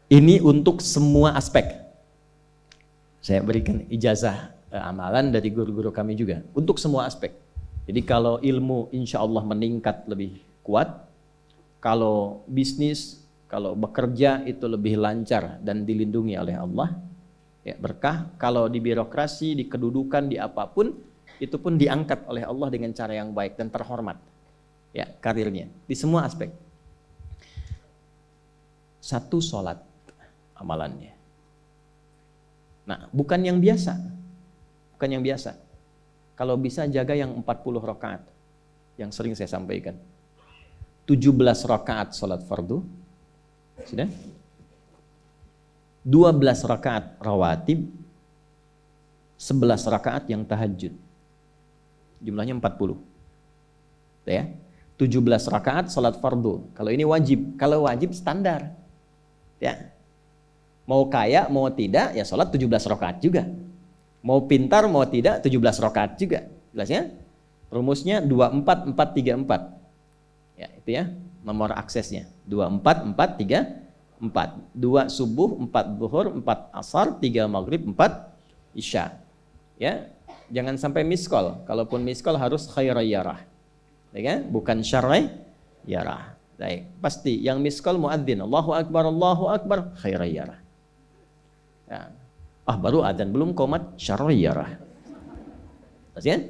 Ini untuk semua aspek. Saya berikan ijazah amalan dari guru-guru kami juga untuk semua aspek. Jadi kalau ilmu insya Allah meningkat lebih kuat, kalau bisnis, kalau bekerja itu lebih lancar dan dilindungi oleh Allah, ya berkah. Kalau di birokrasi, di kedudukan, di apapun, itu pun diangkat oleh Allah dengan cara yang baik dan terhormat. Ya, karirnya di semua aspek. Satu sholat amalannya. Nah, bukan yang biasa. Bukan yang biasa. Kalau bisa jaga yang 40 rakaat yang sering saya sampaikan. 17 rakaat sholat fardu. Sudah? 12 rakaat rawatib. 11 rakaat yang tahajud. Jumlahnya 40. Ya. 17 rakaat sholat fardu. Kalau ini wajib. Kalau wajib standar. Ya. Mau kaya, mau tidak, ya sholat 17 rakaat juga. Mau pintar, mau tidak, 17 rakaat juga. Jelas ya? Rumusnya 24, 4, 3, 4. Ya, itu ya, nomor aksesnya. 24, 4, 3, 4. 2 subuh, 4 zuhur, 4 asar, 3 maghrib, 4 isya. Ya, jangan sampai miskol. Kalaupun miskol harus khairayyarah. Ya kan? Bukan syar'iyyarah. Baik, pasti yang miskol muadzin, Allahu akbar, khairayyarah. Ya. Baru adzan belum qomat syar'iyyarah. Pasti ya?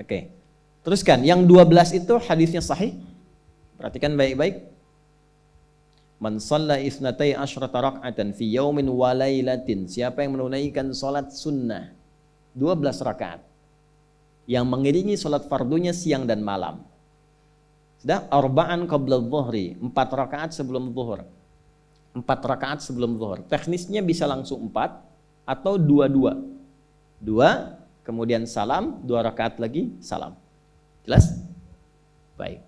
Oke. Teruskan, yang 12 itu hadisnya sahih. Perhatikan baik-baik. Man shalla isnatai asyrata rak'atan fi yaumin wa lailatin. Siapa yang menunaikan salat sunnah 12 rakaat yang mengiringi salat fardunya siang dan malam. Sudah, arba'an qabla dhuhri, 4 rakaat sebelum zuhur. 4 rakaat sebelum zuhur. Teknisnya bisa langsung 4 atau 2-2. 2, kemudian salam, 2 rakaat lagi, salam. Jelas? Baik.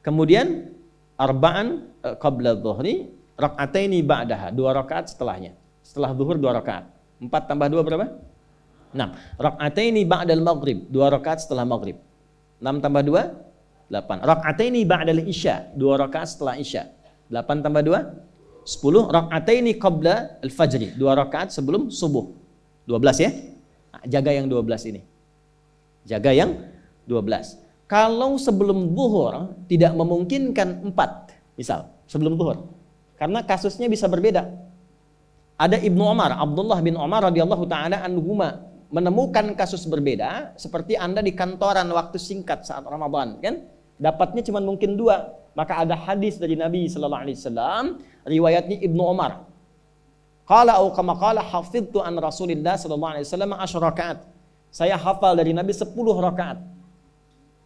Kemudian arba'an qabla dhuhri, rak'ataini ba'daha, 2 rakaat setelahnya. Setelah zuhur 2 rakaat. 4 tambah 2 berapa? 6. Rak'ataini ba'dal maghrib, 2 rakaat setelah maghrib. 6 tambah 2, 8. Rak'ataini ba'dal isya, 2 rakaat setelah isya. 8 tambah 2, 10. Rak'ataini qabla al-fajri, 2 rakaat sebelum subuh. 12 ya. Nah, jaga yang 12 ini. Jaga yang 12. Kalau sebelum zuhur tidak memungkinkan 4, misal sebelum zuhur. Karena kasusnya bisa berbeda. Ada Ibnu Umar, Abdullah bin Umar radhiyallahu taala anhuma menemukan kasus berbeda seperti Anda di kantoran waktu singkat saat Ramadan, kan? Dapatnya cuma mungkin 2. Maka ada hadis dari Nabi sallallahu alaihi wasallam, riwayatnya Ibnu Umar. Qala au kama qala hafidtu an Rasulillah sallallahu alaihi wasallam 10 rakaat. Saya hafal dari Nabi 10 rakaat.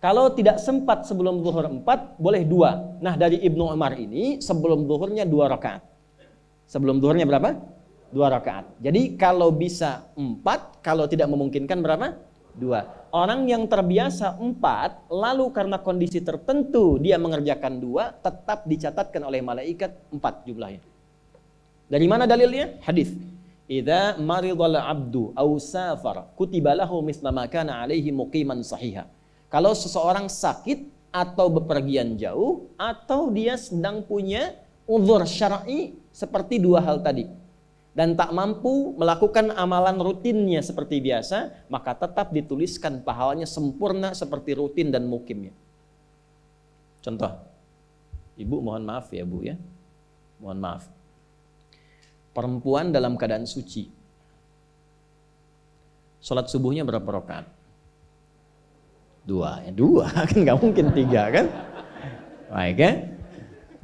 Kalau tidak sempat sebelum zuhur 4, boleh 2. Nah, dari Ibnu Umar ini sebelum zuhurnya 2 rakaat. Sebelum zuhurnya berapa? 2 rakaat. Jadi kalau bisa 4, kalau tidak memungkinkan berapa? 2. Orang yang terbiasa 4, lalu karena kondisi tertentu dia mengerjakan 2, tetap dicatatkan oleh malaikat 4 jumlahnya. Dari mana dalilnya? Hadis. Idza maridal abdu aw safar kutiba lahu misla ma kana alaihi muqiman sahiha. Kalau seseorang sakit atau bepergian jauh atau dia sedang punya uzur syar'i seperti 2 hal tadi dan tak mampu melakukan amalan rutinnya seperti biasa, maka tetap dituliskan pahalanya sempurna seperti rutin dan mukimnya. Contoh, Ibu mohon maaf ya Bu ya, mohon maaf. Perempuan dalam keadaan suci, sholat subuhnya berapa rakaat? 2, ya 2 kan nggak mungkin 3 kan? Baik ya,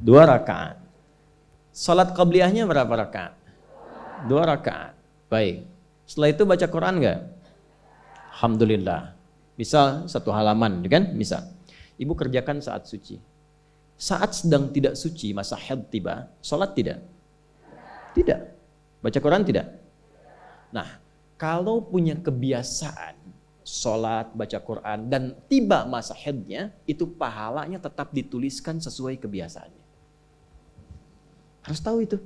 2 rakaat. Sholat qabliyahnya berapa rakaat? 2 rakaat. Baik. Setelah itu baca Quran nggak? Alhamdulillah. Misal 1 halaman, kan? Misal. Ibu kerjakan saat suci. Saat sedang tidak suci, masa haid tiba, sholat tidak? Tidak. Baca Quran tidak? Nah, kalau punya kebiasaan sholat, baca Quran, dan tiba masa haidnya, itu pahalanya tetap dituliskan sesuai kebiasaannya. Harus tahu itu.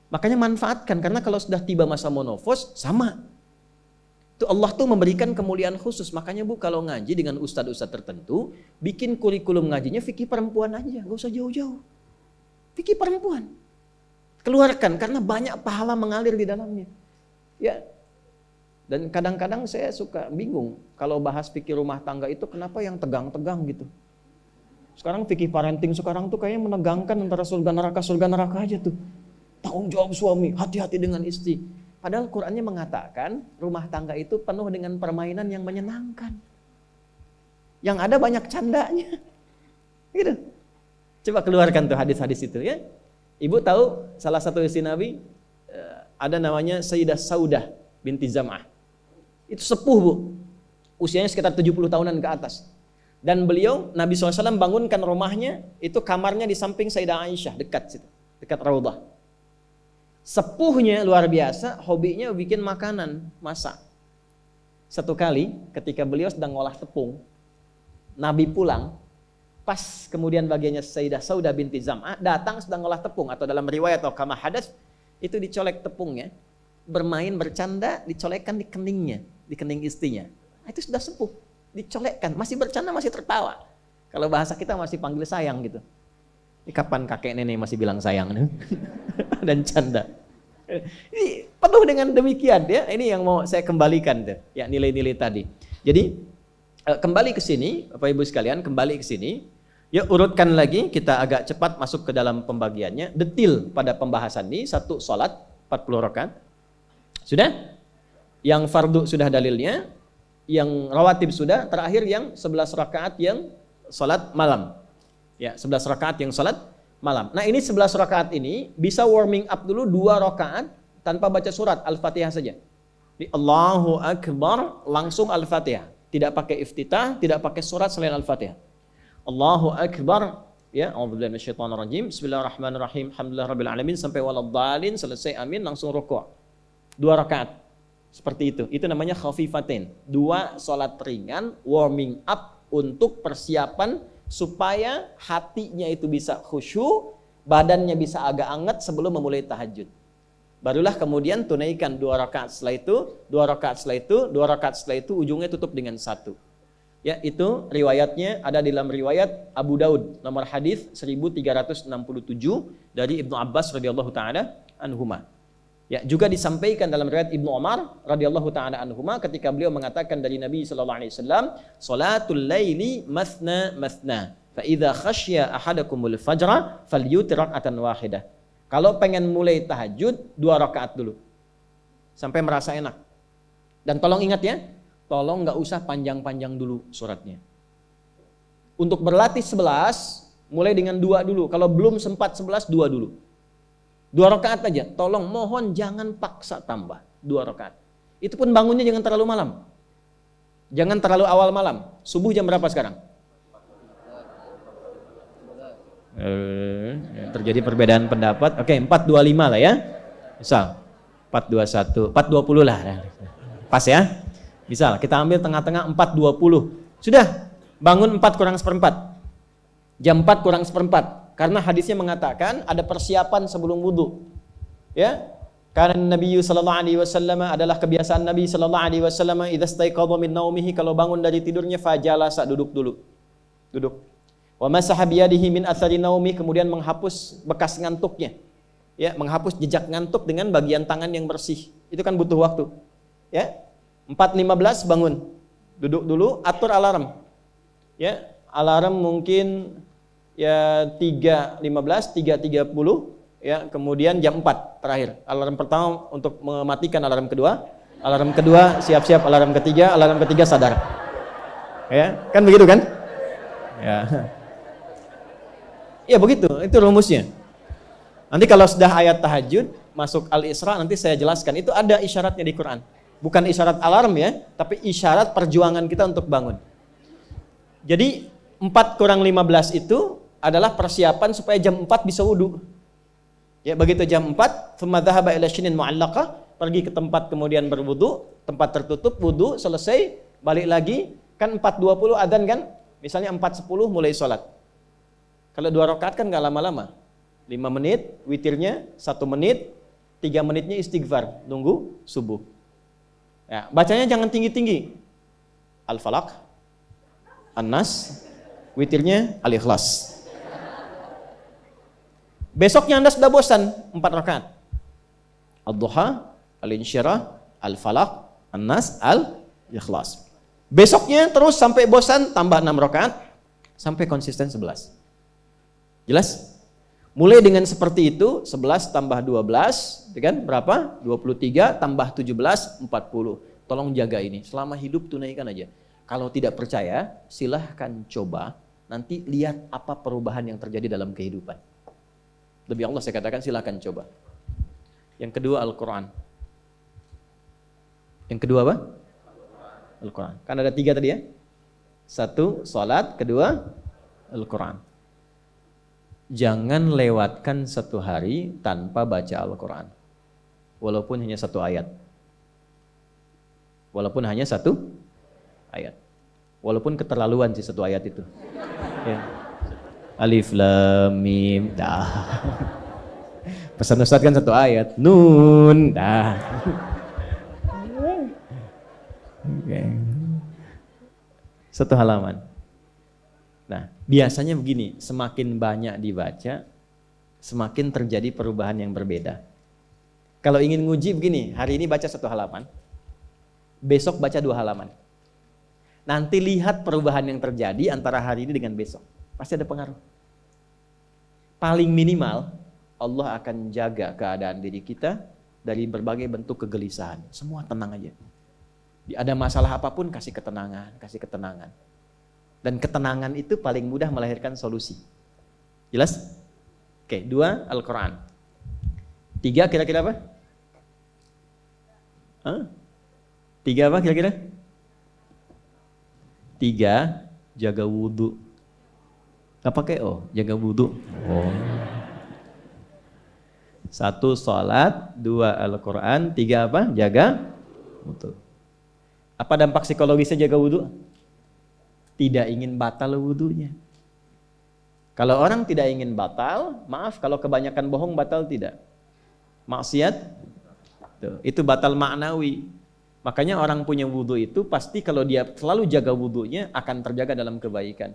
Makanya manfaatkan, karena kalau sudah tiba masa monofos, sama. Itu Allah tuh memberikan kemuliaan khusus. Makanya Bu, kalau ngaji dengan ustadz-ustadz tertentu, bikin kurikulum ngajinya fikih perempuan aja, gak usah jauh-jauh. Fikih perempuan. Keluarkan karena banyak pahala mengalir di dalamnya. Ya. Dan kadang-kadang saya suka bingung kalau bahas fikih rumah tangga itu kenapa yang tegang-tegang gitu. Sekarang fikih parenting sekarang tuh kayaknya menegangkan antara surga neraka aja tuh. Tanggung jawab suami, hati-hati dengan istri. Padahal Qur'annya mengatakan rumah tangga itu penuh dengan permainan yang menyenangkan. Yang ada banyak candanya. Gitu. Coba keluarkan tuh hadis-hadis itu ya. Ibu tahu salah satu istri Nabi ada namanya Sayyidah Saudah binti Zam'ah. Itu sepuh bu, usianya sekitar 70 tahunan ke atas. Dan beliau, Nabi SAW bangunkan rumahnya, itu kamarnya di samping Sayyidah Aisyah, dekat situ, dekat Raudhah. Sepuhnya luar biasa, hobinya bikin makanan, masak. Satu kali ketika beliau sedang ngolah tepung, Nabi pulang, pas kemudian bagiannya Sayyidah Saudah binti Zam'ah datang sedang ngolah tepung, atau dalam riwayat atau kama hadas, itu dicolek tepungnya, bermain, bercanda, dicolekkan di keningnya, di kening istrinya. Nah, itu sudah sepuh, dicolekkan, masih bercanda, masih tertawa. Kalau bahasa kita masih panggil sayang gitu. Ini kapan kakek nenek masih bilang sayang dan canda. Ini penuh dengan demikian ya. Ini yang mau saya kembalikan tuh, ya nilai-nilai tadi. Jadi kembali ke sini, Bapak Ibu sekalian, kembali ke sini. Ya urutkan lagi, kita agak cepat masuk ke dalam pembagiannya. Detil pada pembahasan ini, satu sholat 40 rakaat. Sudah? Yang fardu sudah dalilnya, yang rawatib sudah, terakhir yang 11 rakaat yang salat malam. Ya, 11 rakaat yang salat malam. Nah, ini 11 rakaat ini bisa warming up dulu 2 rakaat tanpa baca surat Al-Fatihah saja. Di Allahu Akbar langsung Al-Fatihah, tidak pakai iftitah, tidak pakai surat selain Al-Fatihah. Allahu Akbar, ya, a'udzubillahi minasyaitonirrajim. Bismillahirrahmanirrahim. Alhamdulillahirabbil alamin sampai waladhdallin, selesai amin langsung rukuk. 2 rakaat. Seperti itu. Itu namanya khafifatain. 2 salat ringan, warming up untuk persiapan supaya hatinya itu bisa khusyuk, badannya bisa agak anget sebelum memulai tahajud. Barulah kemudian tunaikan 2 rakaat setelah itu, 2 rakaat setelah itu, 2 rakaat setelah itu, ujungnya tutup dengan 1. Ya, itu riwayatnya ada di dalam riwayat Abu Daud, nomor hadis 1367 dari Ibnu Abbas radhiyallahu taala anhuma. Ya, juga disampaikan dalam riwayat Ibnu Umar radhiyallahu taala anhuma ketika beliau mengatakan dari Nabi sallallahu alaihi wasallam, "Salatul laili mathna mathna, fa idza khasya ahadakumul fajra falyutir rak'atan wahidah." Kalau pengen mulai tahajud 2 rakaat dulu. Sampai merasa enak. Dan tolong ingat ya, tolong enggak usah panjang-panjang dulu suratnya. Untuk berlatih 11, mulai dengan 2 dulu. Kalau belum sempat 11, 2 dulu. 2 rakaat aja, tolong mohon jangan paksa tambah 2 rakaat. Itu pun bangunnya jangan terlalu malam. Jangan terlalu awal malam. Subuh jam berapa sekarang? Terjadi perbedaan pendapat. Oke, 4.25 lah ya. Misal 4.21, 4.20 lah. Pas ya. Misal kita ambil tengah-tengah 4.20. Sudah, bangun 4 kurang seperempat. Jam 4 kurang seperempat. Karena hadisnya mengatakan ada persiapan sebelum wudu. Ya. Karena Nabi sallallahu alaihi wasallam adalah kebiasaan Nabi sallallahu alaihi wasallam idza staiqadha min naumihi, kalau bangun dari tidurnya fajalasa, duduk dulu. Duduk. Wa masaha biyadihi min athari naumi, kemudian menghapus bekas ngantuknya. Ya, menghapus jejak ngantuk dengan bagian tangan yang bersih. Itu kan butuh waktu. Ya. 4.15 bangun. Duduk dulu, atur alarm. Ya, alarm mungkin ya 3.15, 3.30, ya, kemudian jam 4 terakhir. Alarm pertama untuk mematikan alarm kedua siap-siap alarm ketiga sadar. Ya, kan begitu kan? Ya. Ya begitu, itu rumusnya. Nanti kalau sudah ayat tahajud masuk Al-Isra nanti saya jelaskan. Itu ada isyaratnya di Quran. Bukan isyarat alarm ya, tapi isyarat perjuangan kita untuk bangun. Jadi 4 kurang 15 itu adalah persiapan supaya jam 4 bisa wudu. Ya, begitu jam 4, thumma dhahaba ila shinin mu'allaqah, pergi ke tempat kemudian berwudu, tempat tertutup, wudu, selesai, balik lagi, kan 4.20 adzan kan? Misalnya 4.10 mulai sholat. Kalau 2 rakaat kan enggak lama-lama. 5 menit, witirnya 1 menit, 3 menitnya istighfar, nunggu subuh. Ya, bacanya jangan tinggi-tinggi. Al-Falaq, An-Nas, witirnya Al-Ikhlas. Besoknya Anda sudah bosan 4 rakaat. Ad-duha, al-insyirah, al-falaq, an-nas, al-ikhlas. Besoknya terus sampai bosan tambah 6 rakaat sampai konsisten 11. Jelas? Mulai dengan seperti itu 11 tambah 12, kan berapa? 23 tambah 17 40. Tolong jaga ini. Selama hidup tunaikan aja. Kalau tidak percaya, silahkan coba. Nanti lihat apa perubahan yang terjadi dalam kehidupan. Demi Allah saya katakan silahkan coba. Yang kedua Al-Quran. Yang kedua apa? Al-Quran. Kan ada 3 tadi ya? 1, salat. Kedua, Al-Quran. Jangan lewatkan 1 hari tanpa baca Al-Quran. Walaupun hanya 1 ayat. Walaupun hanya 1 ayat. Walaupun keterlaluan sih 1 ayat itu. Ya. Alif Lam Mim. Dah. Pesan Ustaz kan 1 ayat. Nun. Dah. Okay. 1 halaman. Nah, biasanya begini, semakin banyak dibaca, semakin terjadi perubahan yang berbeda. Kalau ingin nguji begini, hari ini baca 1 halaman, besok baca 2 halaman. Nanti lihat perubahan yang terjadi antara hari ini dengan besok. Pasti ada pengaruh. Paling minimal, Allah akan jaga keadaan diri kita dari berbagai bentuk kegelisahan. Semua tenang aja. Ada masalah apapun kasih ketenangan, kasih ketenangan. Dan ketenangan itu paling mudah melahirkan solusi. Jelas? Oke, 2 Al-Quran. 3 kira-kira apa? 3 apa kira-kira? 3 jaga wudhu. Gak pakai jaga wudhu. 1 sholat, 2 Al-Quran, 3 apa? Jaga wudhu. Apa dampak psikologisnya jaga wudhu? Tidak ingin batal wudhunya. Kalau orang tidak ingin batal, maaf kalau kebanyakan bohong batal tidak. Maksiat, itu batal maknawi. Makanya orang punya wudhu itu pasti kalau dia selalu jaga wudhunya akan terjaga dalam kebaikan.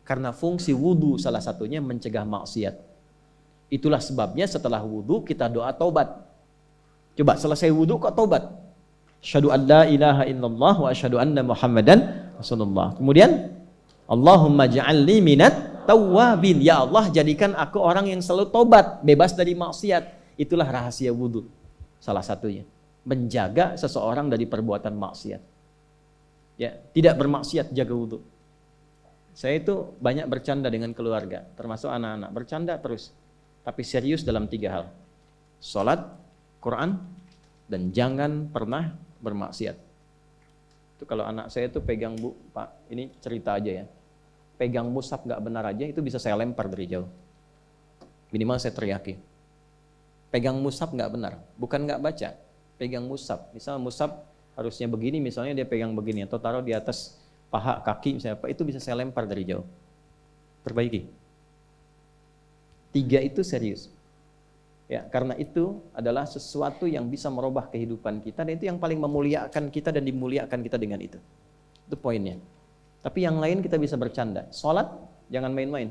Karena fungsi wudhu salah satunya mencegah maksiat. Itulah sebabnya setelah wudhu kita doa taubat. Coba selesai wudhu kok taubat? Asyhadu an la ilaha illallah wa asyhadu anna Muhammadan Rasulullah. Kemudian Allahumma ja'alni minat tawwabin. Ya Allah, jadikan aku orang yang selalu tobat, bebas dari maksiat. Itulah rahasia wudhu. Salah satunya menjaga seseorang dari perbuatan maksiat. Ya, tidak bermaksiat, jaga wudhu. Saya itu banyak bercanda dengan keluarga, termasuk anak-anak. Bercanda terus, tapi serius dalam 3 hal. Salat, Quran, dan jangan pernah bermaksiat. Itu kalau anak saya itu pegang, Bu, Pak, ini cerita aja ya. Pegang mushaf nggak benar aja itu bisa saya lempar dari jauh. Minimal saya teriaki. Pegang mushaf nggak benar, bukan nggak baca. Pegang mushaf. Misal mushaf harusnya begini, misalnya dia pegang begini atau taruh di atas paha kaki misalnya apa, itu bisa saya lempar dari jauh. Perbaiki. 3 itu serius. Ya, karena itu adalah sesuatu yang bisa merubah kehidupan kita dan itu yang paling memuliakan kita dan dimuliakan kita dengan itu. Itu poinnya. Tapi yang lain kita bisa bercanda. Salat jangan main-main.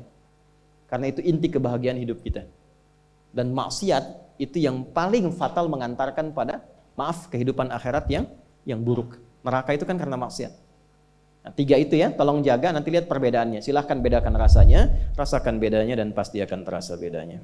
Karena itu inti kebahagiaan hidup kita. Dan maksiat itu yang paling fatal mengantarkan pada kehidupan akhirat yang buruk. Neraka itu kan karena maksiat. Nah, 3 itu ya, tolong jaga, nanti lihat perbedaannya. Silahkan bedakan rasanya, rasakan bedanya dan pasti akan terasa bedanya.